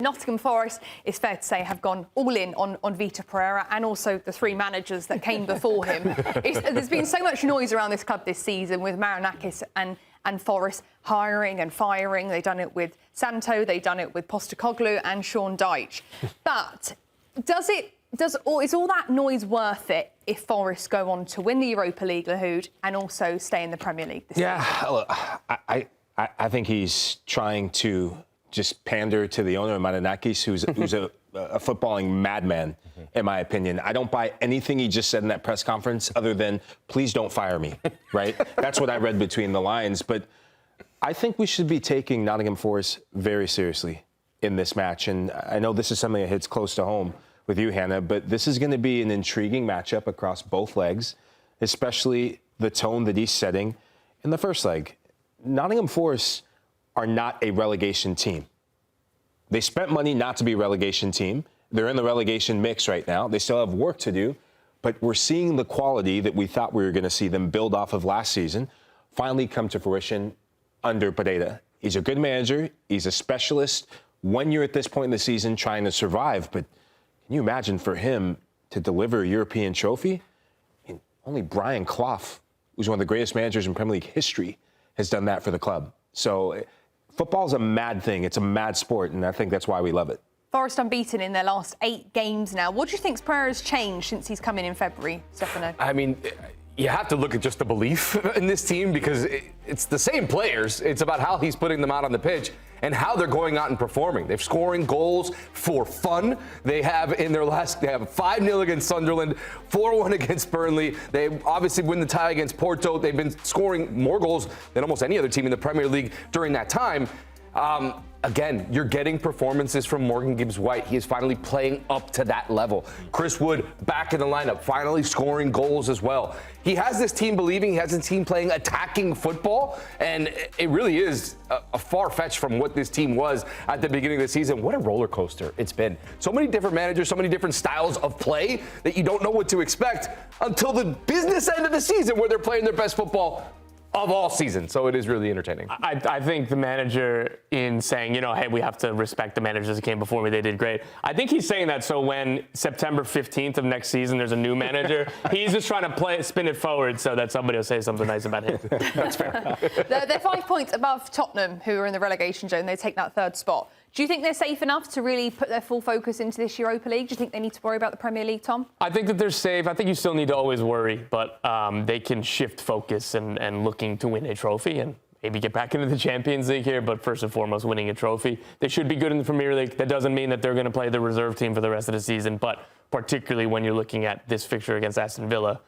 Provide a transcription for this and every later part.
Nottingham Forest, it's fair to say, have gone all in on Vítor Pereira and also the three managers that came before him. There's been so much noise around this club this season with Marinakis and Forest hiring and firing. They've done it with Santo, they've done it with Postecoglou and Sean Dyche. But is all that noise worth it if Forest go on to win the Europa League, Lahoud, and also stay in the Premier League this season? Look, I think he's trying to just pander to the owner, Marinakis, who's a footballing madman, in my opinion. I don't buy anything he just said in that press conference other than, please don't fire me, right? That's what I read between the lines. But I think we should be taking Nottingham Forest very seriously in this match. And I know this is something that hits close to home with you, Hannah, but this is going to be an intriguing matchup across both legs, especially the tone that he's setting in the first leg. Nottingham Forest are not a relegation team. They spent money not to be a relegation team. They're in the relegation mix right now. They still have work to do, but we're seeing the quality that we thought we were going to see them build off of last season finally come to fruition under Pereira. He's a good manager. He's a specialist when you're at this point in the season trying to survive. But can you imagine for him to deliver a European trophy? I mean, only Brian Clough, who's one of the greatest managers in Premier League history, has done that for the club. So football's a mad thing. It's a mad sport, and I think that's why we love it. Forest unbeaten in their last 8 games now. What do you think Pereira's changed since he's come in February, Stefano? I mean, you have to look at just the belief in this team because it's the same players. It's about how he's putting them out on the pitch and how they're going out and performing. They're scoring goals for fun. They have 5-0 against Sunderland, 4-1 against Burnley. They obviously win the tie against Porto. They've been scoring more goals than almost any other team in the Premier League during that time. Again, you're getting performances from Morgan Gibbs-White. He is finally playing up to that level. Chris Wood back in the lineup, finally scoring goals as well. He has this team believing, he has his team playing attacking football, and it really is a far-fetched from what this team was at the beginning of the season. What a roller coaster it's been. So many different managers, so many different styles of play that you don't know what to expect until the business end of the season where they're playing their best football of all seasons. So it is really entertaining. I think the manager, in saying, hey, we have to respect the managers that came before me, they did great. I think he's saying that so when September 15th of next season there's a new manager, he's just trying to spin it forward so that somebody will say something nice about him. That's fair. They're 5 points above Tottenham, who are in the relegation zone. They take that 3rd spot. Do you think they're safe enough to really put their full focus into this Europa League? Do you think they need to worry about the Premier League, Tom? I think that they're safe. I think you still need to always worry, but they can shift focus and looking to win a trophy and maybe get back into the Champions League here, but first and foremost, winning a trophy. They should be good in the Premier League. That doesn't mean that they're going to play the reserve team for the rest of the season, but particularly when you're looking at this fixture against Aston Villa,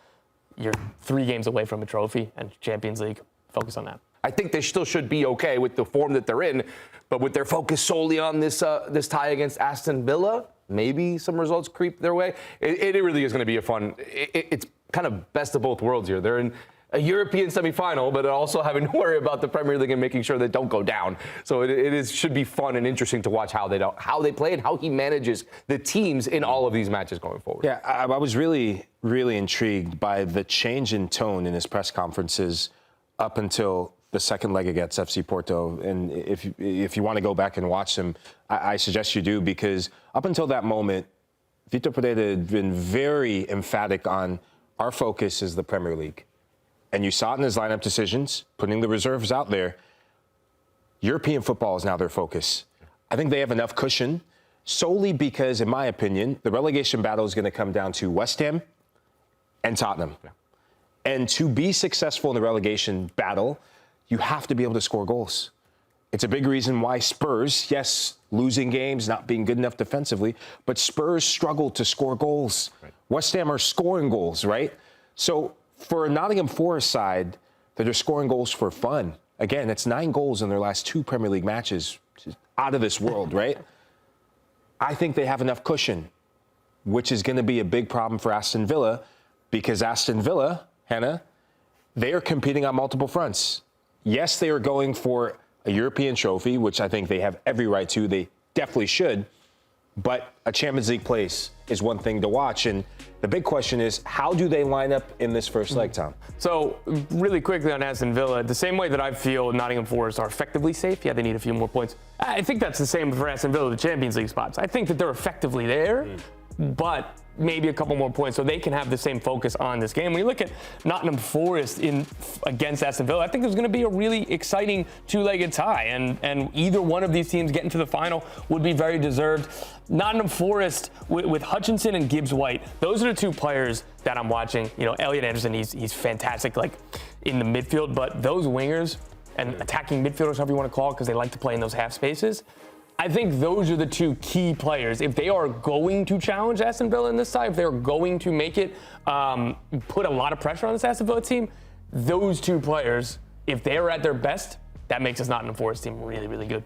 you're 3 games away from a trophy and Champions League. Focus on that. I think they still should be okay with the form that they're in, but with their focus solely on this tie against Aston Villa, maybe some results creep their way. It really is going to be a fun. It's kind of best of both worlds here. They're in a European semifinal, but also having to worry about the Premier League and making sure they don't go down. So should be fun and interesting to watch how they play and how he manages the teams in all of these matches going forward. Yeah, I was really, really intrigued by the change in tone in his press conferences up until the second leg against FC Porto. And if you want to go back and watch them, I suggest you do, because up until that moment, Vítor Pereira had been very emphatic on our focus is the Premier League. And you saw it in his lineup decisions, putting the reserves out there. European football is now their focus. I think they have enough cushion solely because, in my opinion, the relegation battle is going to come down to West Ham and Tottenham. Yeah. And to be successful in the relegation battle, you have to be able to score goals. It's a big reason why Spurs, yes, losing games, not being good enough defensively, but Spurs struggle to score goals. Right. West Ham are scoring goals, right? So for a Nottingham Forest side that are scoring goals for fun, again, it's 9 goals in their last 2 Premier League matches. Out of this world, right? I think they have enough cushion, which is going to be a big problem for Aston Villa, because Aston Villa, Hannah, they are competing on multiple fronts. Yes, they are going for a European trophy, which I think they have every right to. They definitely should. But a Champions League place is one thing to watch. And the big question is, how do they line up in this first leg, Tom? So, really quickly on Aston Villa, the same way that I feel Nottingham Forest are effectively safe, yeah, they need a few more points. I think that's the same for Aston Villa, the Champions League spots. I think that they're effectively there, but maybe a couple more points so they can have the same focus on this game. When you look at Nottingham Forest against Aston Villa, I think there's going to be a really exciting two-legged tie, and either one of these teams getting to the final would be very deserved. Nottingham Forest with Hutchinson and Gibbs-White, those are the two players that I'm watching. You know, Elliot Anderson, he's fantastic, like in the midfield, but those wingers and attacking midfielders, however you want to call it, because they like to play in those half spaces. I think those are the two key players. If they are going to challenge Aston Villa in this side, if they're going to make it, put a lot of pressure on this Aston Villa team, those two players, if they're at their best, that makes this Nottingham Forest team really, really good.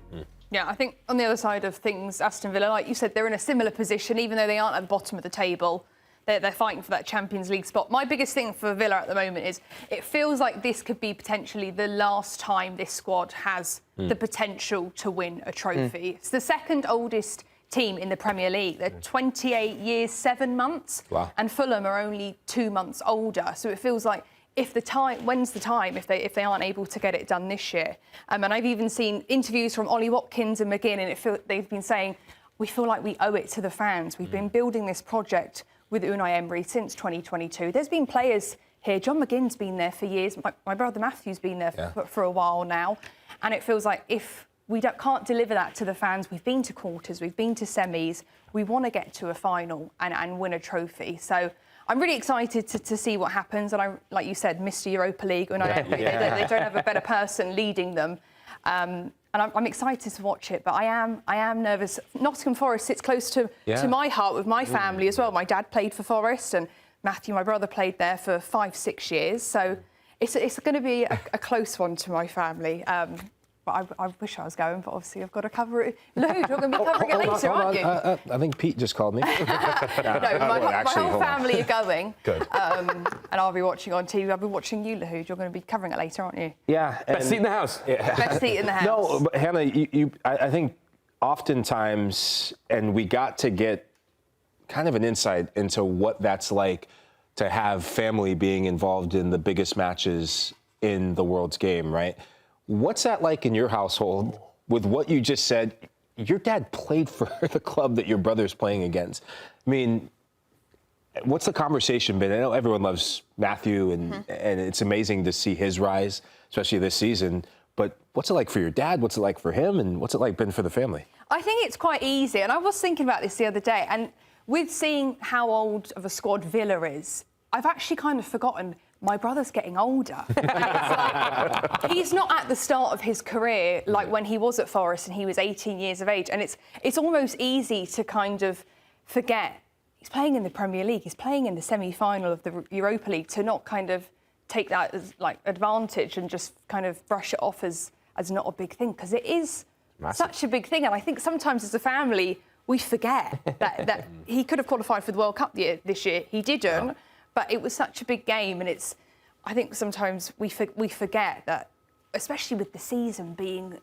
Yeah, I think on the other side of things, Aston Villa, like you said, they're in a similar position, even though they aren't at the bottom of the table. They're fighting for that Champions League spot. My biggest thing for Villa at the moment is it feels like this could be potentially the last time this squad has the potential to win a trophy. It's the second oldest team in the Premier League. They're 28 years, 7 months. Wow. And Fulham are only 2 months older. So it feels like when's the time if they aren't able to get it done this year? And I've even seen interviews from Ollie Watkins and McGinn, and they've been saying, we feel like we owe it to the fans. We've been building this project with Unai Emery since 2022. There's been players here. John McGinn's been there for years. My brother Matthew's been there for a while now. And it feels like if we can't deliver that to the fans, we've been to quarters, we've been to semis, we want to get to a final and win a trophy. So I'm really excited to see what happens. And I, like you said, Mr. Europa League, Unai Emery, they don't have a better person leading them. And I'm excited to watch it, but I am nervous. Nottingham Forest sits close to my heart with my family as well. My dad played for Forest, and Matthew, my brother, played there for 5-6 years. So it's going to be a close one to my family. But I wish I was going, but obviously I've got to cover it. Lahoud, you're going to be covering it later, aren't you? I think Pete just called me. No, my whole family are going. Good. And I'll be watching on TV. I'll be watching you, Lahoud. You're going to be covering it later, aren't you? Yeah. Best seat in the house. Yeah. Best seat in the house. No, but Hannah, I think oftentimes, and we got to get kind of an insight into what that's like to have family being involved in the biggest matches in the world's game, right? What's that like in your household with what you just said? Your dad played for the club that your brother's playing against. I mean, what's the conversation been? I know everyone loves Matthew, and it's amazing to see his rise, especially this season. But what's it like for your dad? What's it like for him? And what's it like been for the family? I think it's quite easy. And I was thinking about this the other day. And with seeing how old of a squad Villa is, I've actually kind of forgotten my brother's getting older. And it's like, he's not at the start of his career like when he was at Forest and he was 18 years of age. And it's almost easy to kind of forget he's playing in the Premier League, he's playing in the semi-final of the Europa League, to not kind of take that as like advantage and just kind of brush it off as not a big thing, because it is such a big thing. And I think sometimes as a family we forget that he could have qualified for the World Cup this year. He didn't. Yeah. But it was such a big game, and I think sometimes we forget that, especially with the season being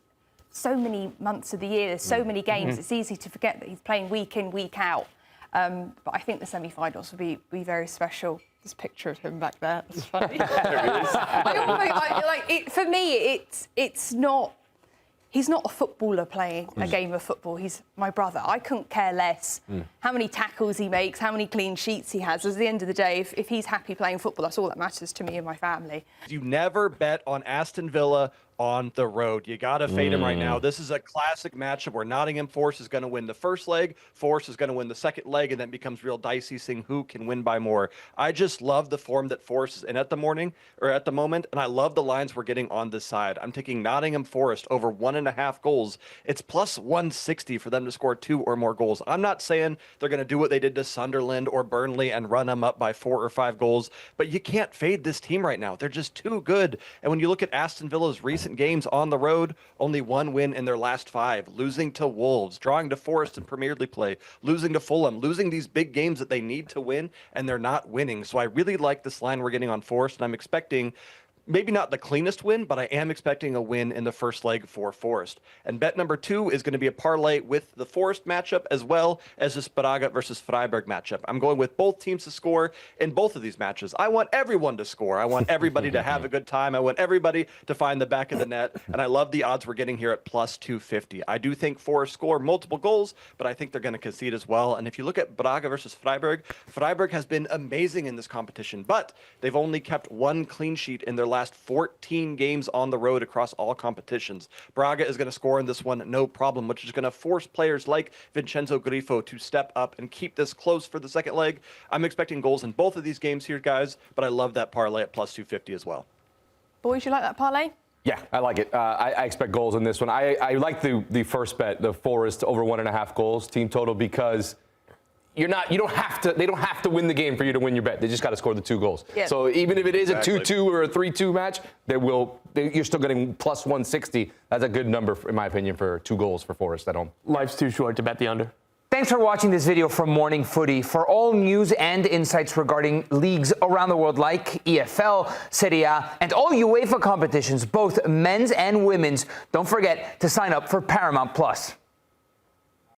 so many months of the year, there's so many games, it's easy to forget that he's playing week in, week out. But I think the semi-finals will be very special. This picture of him back there, that's funny. For me, it's not. He's not a footballer playing a game of football. He's my brother. I couldn't care less how many tackles he makes, how many clean sheets he has. At the end of the day, if he's happy playing football, that's all that matters to me and my family. You never bet on Aston Villa on the road. You got to fade him right now. This is a classic matchup where Nottingham Forest is going to win the first leg, Forest is going to win the second leg, and then it becomes real dicey seeing who can win by more. I just love the form that Forest is in at the moment, and I love the lines we're getting on this side. I'm taking Nottingham Forest over 1.5 goals. It's plus 160 for them to score 2 or more goals. I'm not saying they're going to do what they did to Sunderland or Burnley and run them up by 4 or 5 goals, but you can't fade this team right now. They're just too good. And when you look at Aston Villa's recent games on the road, only 1 win in their last 5, losing to Wolves, drawing to Forest in Premier League play, losing to Fulham, losing these big games that they need to win, and they're not winning. So I really like this line we're getting on Forest, and I'm expecting maybe not the cleanest win, but I am expecting a win in the first leg for Forest. And bet number 2 is going to be a parlay with the Forest matchup as well as this Braga versus Freiburg matchup. I'm going with both teams to score in both of these matches. I want everyone to score. I want everybody to have a good time. I want everybody to find the back of the net. And I love the odds we're getting here at plus 250. I do think Forest score multiple goals, but I think they're going to concede as well. And if you look at Braga versus Freiburg, Freiburg has been amazing in this competition, but they've only kept 1 clean sheet in their last 14 games on the road across all competitions. Braga is going to score in this one, no problem, which is going to force players like Vincenzo Grifo to step up and keep this close for the second leg. I'm expecting goals in both of these games here, guys, but I love that parlay at plus 250 as well. Boys, you like that parlay? Yeah, I like it. I expect goals in this one. I like the first bet, the Forest over 1.5 goals team total, because they don't have to win the game for you to win your bet. They just got to score the 2 goals. Yeah. So even if it is a 2-2 or a 3-2 match, you're still getting plus 160. That's a good number, in my opinion, for 2 goals for Forest at home. Life's too short to bet the under. Thanks for watching this video from Morning Footy. For all news and insights regarding leagues around the world like EFL, Serie, and all UEFA competitions, both men's and women's, don't forget to sign up for Paramount+.